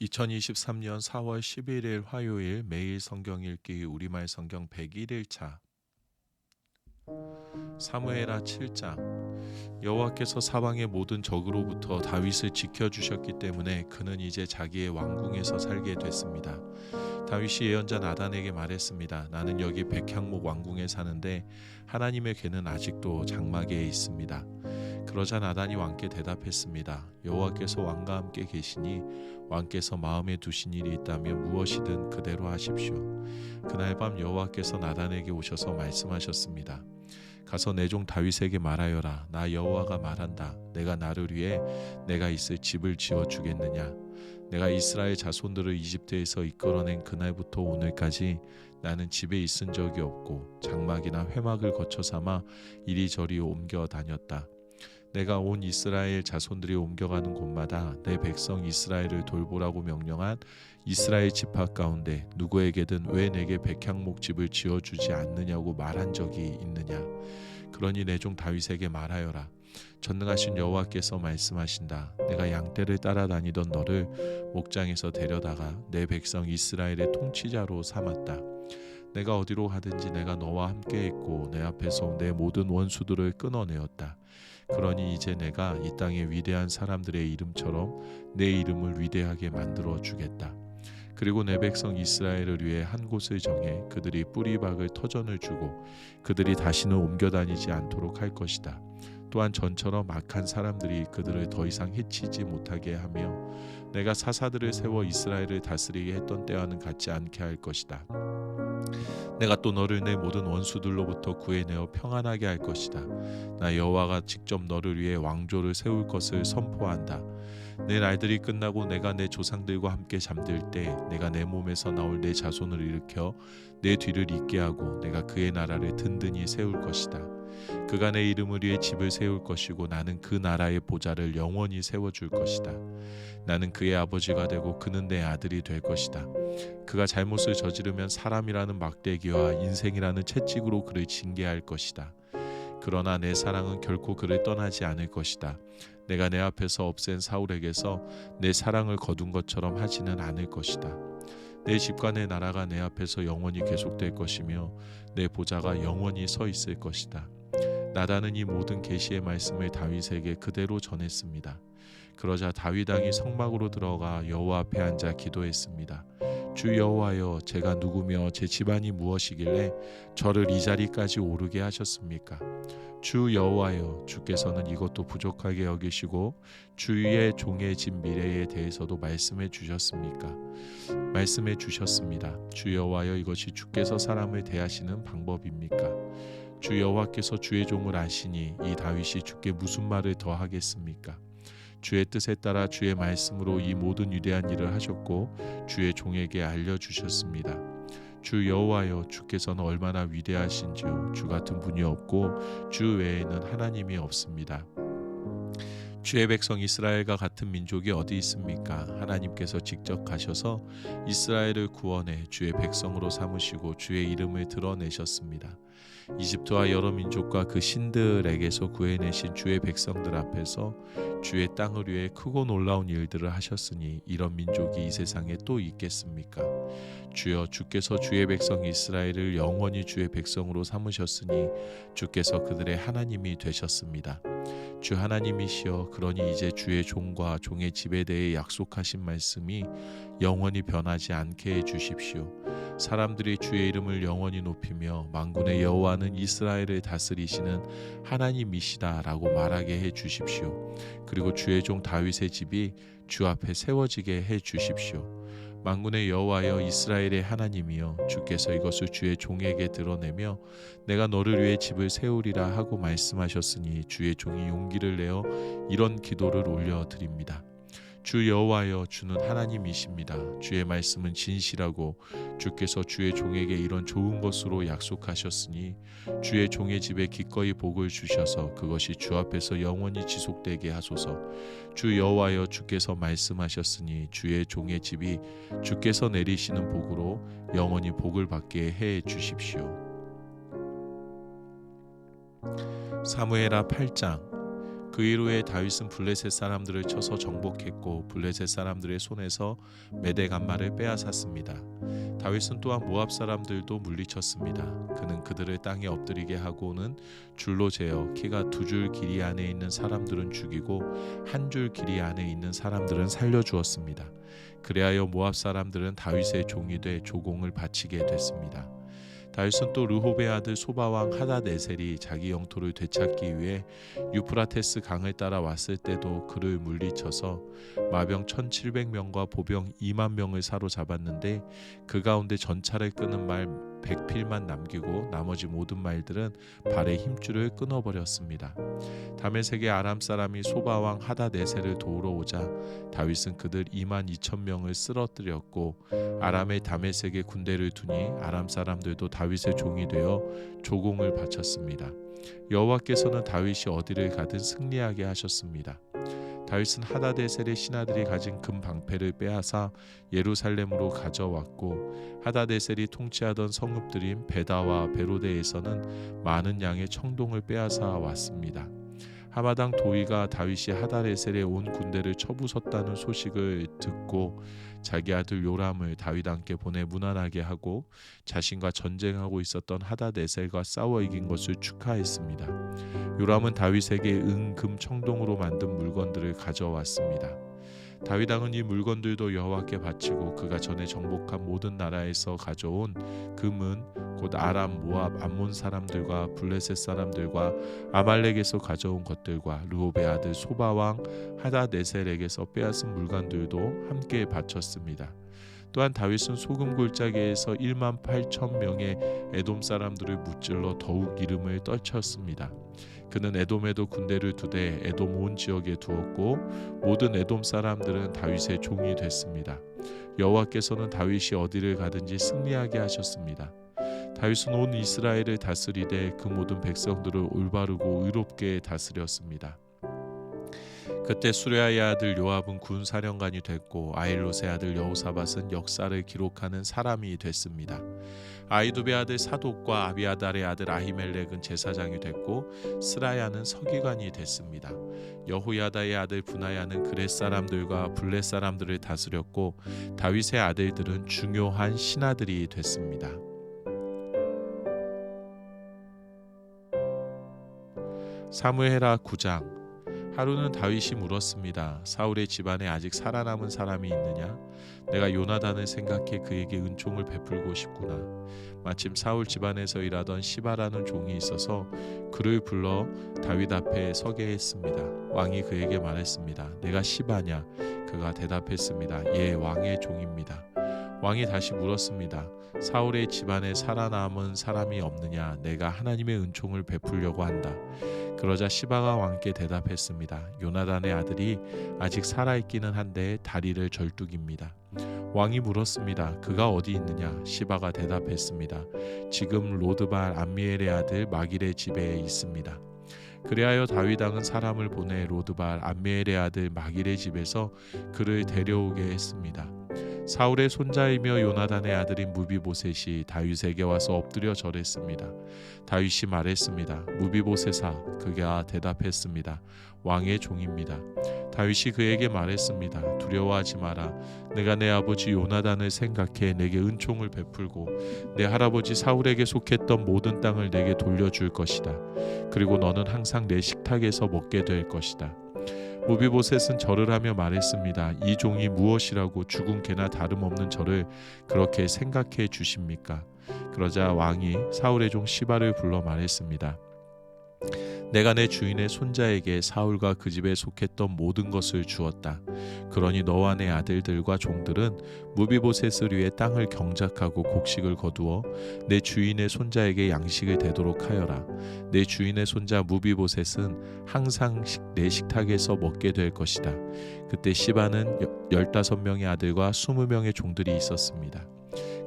2023년 4월 11일 화요일 매일 성경 읽기 우리말 성경 101일차 사무엘하 7장. 여호와께서 사방의 모든 적으로부터 다윗을 지켜주셨기 때문에 그는 이제 자기의 왕궁에서 살게 됐습니다. 다윗이 예언자 나단에게 말했습니다. 나는 여기 백향목 왕궁에 사는데 하나님의 궤는 아직도 장막에 있습니다. 그러자 나단이 왕께 대답했습니다. 여호와께서 왕과 함께 계시니 왕께서 마음에 두신 일이 있다면 무엇이든 그대로 하십시오. 그날 밤 여호와께서 나단에게 오셔서 말씀하셨습니다. 가서 내 종 다윗에게 말하여라. 나 여호와가 말한다. 내가 나를 위해 내가 있을 집을 지어 주겠느냐. 내가 이스라엘 자손들을 이집트에서 이끌어낸 그날부터 오늘까지 나는 집에 있은 적이 없고 장막이나 회막을 거쳐 삼아 이리저리 옮겨 다녔다. 내가 온 이스라엘 자손들이 옮겨가는 곳마다 내 백성 이스라엘을 돌보라고 명령한 이스라엘 지파 가운데 누구에게든 왜 내게 백향목 집을 지어주지 않느냐고 말한 적이 있느냐. 그러니 내 종 다윗에게 말하여라. 전능하신 여호와께서 말씀하신다. 내가 양떼를 따라다니던 너를 목장에서 데려다가 내 백성 이스라엘의 통치자로 삼았다. 내가 어디로 가든지 내가 너와 함께 있고 내 앞에서 내 모든 원수들을 끊어내었다. 그러니 이제 내가 이 땅의 위대한 사람들의 이름처럼 내 이름을 위대하게 만들어 주겠다. 그리고 내 백성 이스라엘을 위해 한 곳을 정해 그들이 뿌리박을 터전을 주고 그들이 다시는 옮겨 다니지 않도록 할 것이다. 또한 전처럼 악한 사람들이 그들을 더 이상 해치지 못하게 하며 내가 사사들을 세워 이스라엘을 다스리게 했던 때와는 같지 않게 할 것이다. 내가 또 너를 내 모든 원수들로부터 구해내어 평안하게 할 것이다. 나 여호와가 직접 너를 위해 왕조를 세울 것을 선포한다. 내 날들이 끝나고 내가 내 조상들과 함께 잠들 때 내가 내 몸에서 나올 내 자손을 일으켜 내 뒤를 잇게 하고 내가 그의 나라를 든든히 세울 것이다. 그가 내 이름을 위해 집을 세울 것이고 나는 그 나라의 보좌를 영원히 세워줄 것이다. 나는 그의 아버지가 되고 그는 내 아들이 될 것이다. 그가 잘못을 저지르면 사람이라는 막대기와 인생이라는 채찍으로 그를 징계할 것이다. 그러나 내 사랑은 결코 그를 떠나지 않을 것이다. 내가 내 앞에서 없앤 사울에게서 내 사랑을 거둔 것처럼 하지는 않을 것이다. 내 집과 내 나라가 내 앞에서 영원히 계속될 것이며 내 보좌가 영원히 서 있을 것이다. 나단은 이 모든 계시의 말씀을 다윗에게 그대로 전했습니다. 그러자 다윗 왕이 성막으로 들어가 여호와 앞에 앉아 기도했습니다. 주 여호와여, 제가 누구며 제 집안이 무엇이길래 저를 이 자리까지 오르게 하셨습니까? 주 여호와여, 주께서는 이것도 부족하게 여기시고 주의 종의 집 미래에 대해서도 말씀해 주셨습니까? 말씀해 주셨습니다. 주 여호와여, 이것이 주께서 사람을 대하시는 방법입니까? 주 여호와께서 주의 종을 아시니 이 다윗이 주께 무슨 말을 더 하겠습니까? 주의 뜻에 따라 주의 말씀으로 이 모든 위대한 일을 하셨고 주의 종에게 알려주셨습니다. 주 여호와여, 주께서는 얼마나 위대하신지요. 주 같은 분이 없고 주 외에는 하나님이 없습니다. 주의 백성 이스라엘과 같은 민족이 어디 있습니까? 하나님께서 직접 가셔서 이스라엘을 구원해 주의 백성으로 삼으시고 주의 이름을 드러내셨습니다. 이집트와 여러 민족과 그 신들에게서 구해내신 주의 백성들 앞에서 주의 땅을 위해 크고 놀라운 일들을 하셨으니 이런 민족이 이 세상에 또 있겠습니까? 주여, 주께서 주의 백성 이스라엘을 영원히 주의 백성으로 삼으셨으니 주께서 그들의 하나님이 되셨습니다. 주 하나님이시여, 그러니 이제 주의 종과 종의 집에 대해 약속하신 말씀이 영원히 변하지 않게 해주십시오. 사람들이 주의 이름을 영원히 높이며 만군의 여호와는 이스라엘을 다스리시는 하나님이시다라고 말하게 해주십시오. 그리고 주의 종 다윗의 집이 주 앞에 세워지게 해주십시오. 만군의 여호와여, 이스라엘의 하나님이여, 주께서 이것을 주의 종에게 드러내며 내가 너를 위해 집을 세우리라 하고 말씀하셨으니 주의 종이 용기를 내어 이런 기도를 올려드립니다. 주 여호와여, 주는 하나님이십니다. 주의 말씀은 진실하고 주께서 주의 종에게 이런 좋은 것으로 약속하셨으니 주의 종의 집에 기꺼이 복을 주셔서 그것이 주 앞에서 영원히 지속되게 하소서. 주 여호와여, 주께서 말씀하셨으니 주의 종의 집이 주께서 내리시는 복으로 영원히 복을 받게 해 주십시오. 사무엘하 8장. 그 이후에 다윗은 블레셋 사람들을 쳐서 정복했고 블레셋 사람들의 손에서 메대 간마를 빼앗았습니다. 다윗은 또한 모압 사람들도 물리쳤습니다. 그는 그들을 땅에 엎드리게 하고는 줄로 재어 키가 2줄 길이 안에 있는 사람들은 죽이고 1줄 길이 안에 있는 사람들은 살려주었습니다. 그리하여 모압 사람들은 다윗의 종이 돼 조공을 바치게 됐습니다. 다윗은 또 르홉의 아들 소바왕 하닷에셀이 자기 영토를 되찾기 위해 유프라테스 강을 따라 왔을 때도 그를 물리쳐서 마병 1700명과 보병 2만 명을 사로잡았는데 그 가운데 전차를 끄는 말 100필만 남기고 나머지 모든 말들은 발의 힘줄을 끊어버렸습니다. 다메섹의 아람 사람이 소바왕 하닷에셀을 도우러 오자 다윗은 그들 2만 2천 명을 쓰러뜨렸고 아람의 다메섹에 군대를 두니 아람 사람들도 다윗의 종이 되어 조공을 바쳤습니다. 여호와께서는 다윗이 어디를 가든 승리하게 하셨습니다. 다윗은 하닷에셀의 신하들이 가진 금 방패를 빼앗아 예루살렘으로 가져왔고 하닷에셀이 통치하던 성읍들인 베다와 베로데에서는 많은 양의 청동을 빼앗아 왔습니다. 하마당 도이가 다윗이 하닷에셀에 온 군대를 쳐부쉈다는 소식을 듣고 자기 아들 요람을 다윗 함께 보내 무난하게 하고 자신과 전쟁하고 있었던 하닷에셀과 싸워 이긴 것을 축하했습니다. 요람은 다윗에게 은, 금, 청동으로 만든 물건들을 가져왔습니다. 다윗 왕은 이 물건들도 여호와께 바치고 그가 전에 정복한 모든 나라에서 가져온 금은 곧 아람, 모압, 암몬 사람들과 블레셋 사람들과 아말렉에서 가져온 것들과 르홉의 아들 소바왕 하닷에셀에게서 빼앗은 물건들도 함께 바쳤습니다. 또한 다윗은 소금 골짜기에서 1만 8천 명의 에돔 사람들을 무찔러 더욱 이름을 떨쳤습니다. 그는 에돔에도 군대를 두되 에돔 온 지역에 두었고 모든 에돔 사람들은 다윗의 종이 됐습니다. 여호와께서는 다윗이 어디를 가든지 승리하게 하셨습니다. 다윗은 온 이스라엘을 다스리되 그 모든 백성들을 올바르고 의롭게 다스렸습니다. 그때 수레아의 아들 요압은 군사령관이 됐고 아일롯의 아들 여호사밧은 역사를 기록하는 사람이 됐습니다. 아히두베의 아들 사독과 아비아달의 아들 아히멜렉은 제사장이 됐고 스라야는 서기관이 됐습니다. 여호야다의 아들 분하야는 그렛 사람들과 블렛 사람들을 다스렸고 다윗의 아들들은 중요한 신하들이 됐습니다. 사무엘하 9장. 하루는 다윗이 물었습니다. 사울의 집안에 아직 살아남은 사람이 있느냐? 내가 요나단을 생각해 그에게 은총을 베풀고 싶구나. 마침 사울 집안에서 일하던 시바라는 종이 있어서 그를 불러 다윗 앞에 서게 했습니다. 왕이 그에게 말했습니다. 내가 시바냐? 그가 대답했습니다. 예, 왕의 종입니다. 왕이 다시 물었습니다. 사울의 집안에 살아남은 사람이 없느냐? 내가 하나님의 은총을 베풀려고 한다. 그러자 시바가 왕께 대답했습니다. 요나단의 아들이 아직 살아있기는 한데 다리를 절뚝입니다. 왕이 물었습니다. 그가 어디 있느냐? 시바가 대답했습니다. 지금 로드발 암미엘의 아들 마길의 집에 있습니다. 그리하여 다윗 왕은 사람을 보내 로드발 암미엘의 아들 마길의 집에서 그를 데려오게 했습니다. 사울의 손자이며 요나단의 아들인 무비보셋이 다윗에게 와서 엎드려 절했습니다. 다윗이 말했습니다. 무비보셋아, 그가 대답했습니다. 왕의 종입니다. 다윗이 그에게 말했습니다. 두려워하지 마라. 내가 내 아버지 요나단을 생각해 내게 은총을 베풀고 내 할아버지 사울에게 속했던 모든 땅을 내게 돌려줄 것이다. 그리고 너는 항상 내 식탁에서 먹게 될 것이다. 무비보셋은 절을 하며 말했습니다. 이 종이 무엇이라고 죽은 개나 다름없는 저를 그렇게 생각해 주십니까? 그러자 왕이 사울의 종 시바를 불러 말했습니다. 내가 내 주인의 손자에게 사울과 그 집에 속했던 모든 것을 주었다. 그러니 너와 내 아들들과 종들은 무비보셋을 위해 땅을 경작하고 곡식을 거두어 내 주인의 손자에게 양식을 대도록 하여라. 내 주인의 손자 무비보셋은 항상 내 식탁에서 먹게 될 것이다. 그때 시바는 15명의 아들과 20명의 종들이 있었습니다.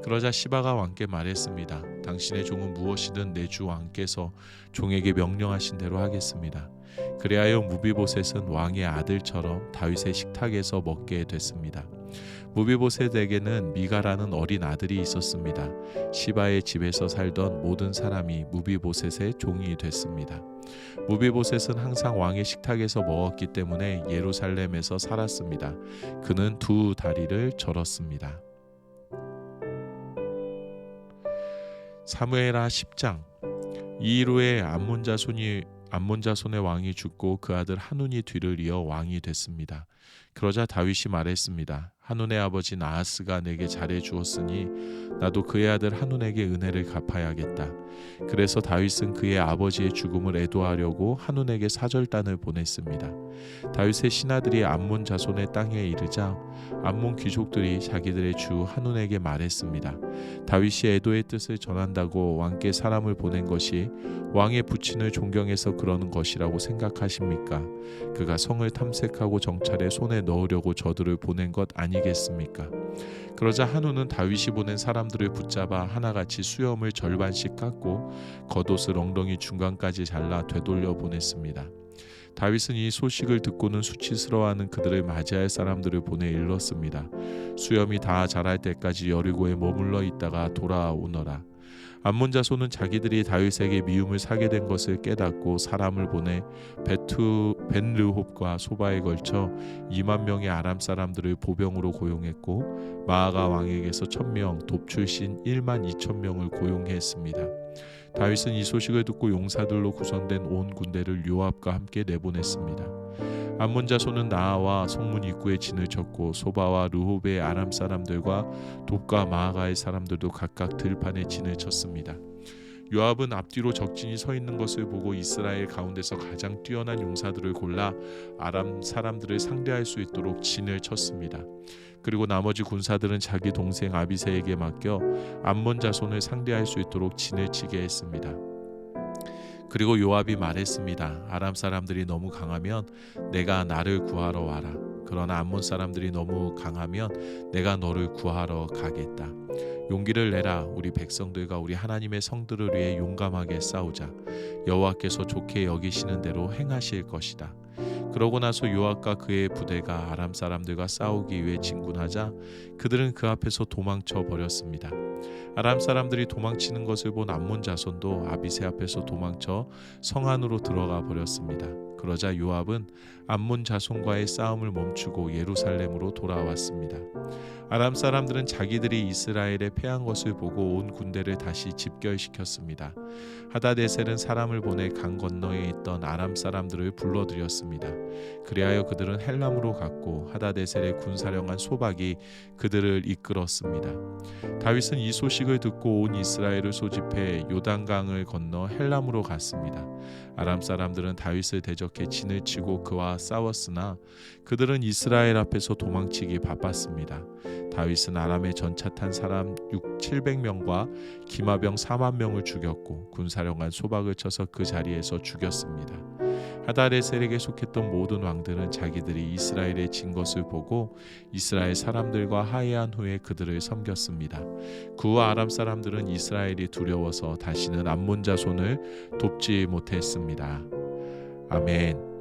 그러자 시바가 왕께 말했습니다. 당신의 종은 무엇이든 내 주 왕께서 종에게 명령하신 대로 하겠습니다. 그리하여 무비보셋은 왕의 아들처럼 다윗의 식탁에서 먹게 됐습니다. 무비보셋에게는 미가라는 어린 아들이 있었습니다. 시바의 집에서 살던 모든 사람이 무비보셋의 종이 됐습니다. 무비보셋은 항상 왕의 식탁에서 먹었기 때문에 예루살렘에서 살았습니다. 그는 두 다리를 절었습니다. 사무엘하 10장. 이 일 후에 암몬 자손의 왕이 죽고 그 아들 한운이 뒤를 이어 왕이 됐습니다. 그러자 다윗이 말했습니다. 한운의 아버지 나하스가 내게 잘해 주었으니 나도 그의 아들 한운에게 은혜를 갚아야겠다. 그래서 다윗은 그의 아버지의 죽음을 애도하려고 한운에게 사절단을 보냈습니다. 다윗의 신하들이 암몬 자손의 땅에 이르자 암몬 귀족들이 자기들의 주 한운에게 말했습니다. 다윗이 애도의 뜻을 전한다고 왕께 사람을 보낸 것이 왕의 부친을 존경해서 그러는 것이라고 생각하십니까? 그가 성을 탐색하고 정찰에 손에 넣으려고 저들을 보낸 것 아니겠습니까? 그러자 한우는 다윗이 보낸 사람들을 붙잡아 하나같이 수염을 절반씩 깎고 겉옷을 엉덩이 중간까지 잘라 되돌려 보냈습니다. 다윗은 이 소식을 듣고는 수치스러워하는 그들을 맞이할 사람들을 보내 일렀습니다. 수염이 다 자랄 때까지 여리고에 머물러 있다가 돌아오너라. 암몬 자손은 자기들이 다윗에게 미움을 사게 된 것을 깨닫고 사람을 보내 벤르홉과 소바에 걸쳐 2만 명의 아람 사람들을 보병으로 고용했고 마아가 왕에게서 1,000명, 돕 출신 1만 2천 명을 고용했습니다. 다윗은 이 소식을 듣고 용사들로 구성된 온 군대를 요압과 함께 내보냈습니다. 암몬 자손은 나아와 성문 입구에 진을 쳤고 소바와 르홉의 아람 사람들과 돕과 마아가의 사람들도 각각 들판에 진을 쳤습니다. 요압은 앞뒤로 적진이 서 있는 것을 보고 이스라엘 가운데서 가장 뛰어난 용사들을 골라 아람 사람들을 상대할 수 있도록 진을 쳤습니다. 그리고 나머지 군사들은 자기 동생 아비새에게 맡겨 암몬 자손을 상대할 수 있도록 진을 치게 했습니다. 그리고 요압이 말했습니다. 아람 사람들이 너무 강하면 내가 나를 구하러 와라. 그러나 암몬 사람들이 너무 강하면 내가 너를 구하러 가겠다. 용기를 내라. 우리 백성들과 우리 하나님의 성들을 위해 용감하게 싸우자. 여호와께서 좋게 여기시는 대로 행하실 것이다. 그러고 나서 요압과 그의 부대가 아람 사람들과 싸우기 위해 진군하자 그들은 그 앞에서 도망쳐 버렸습니다. 아람 사람들이 도망치는 것을 본 암몬 자손도 아비새 앞에서 도망쳐 성 안으로 들어가 버렸습니다. 그러자 요압은 암몬 자손과의 싸움을 멈추고 예루살렘으로 돌아왔습니다. 아람 사람들은 자기들이 이스라엘에 패한 것을 보고 온 군대를 다시 집결시켰습니다. 하다데셀은 사람을 보내 강 건너에 있던 아람 사람들을 불러들였습니다. 그리하여 그들은 헬람으로 갔고 하다데셀의 군사령한 소박이 그들을 이끌었습니다. 다윗은 이 소식을 듣고 온 이스라엘을 소집해 요단강을 건너 헬람으로 갔습니다. 아람 사람들은 다윗을 대적해 진을 치고 그와 싸웠으나 그들은 이스라엘 앞에서 도망치기 바빴습니다. 다윗은 아람의 전차 탄 사람 700명과 기마병 4만 명을 죽였고 군사령한 소박을 쳐서 그 자리에서 죽였습니다. 하다레셀에게 속했던 모든 왕들은 자기들이 이스라엘에 진 것을 보고 이스라엘 사람들과 화해한 후에 그들을 섬겼습니다. 그 후 아람 사람들은 이스라엘이 두려워서 다시는 암몬 자손을 돕지 못했습니다. 아멘.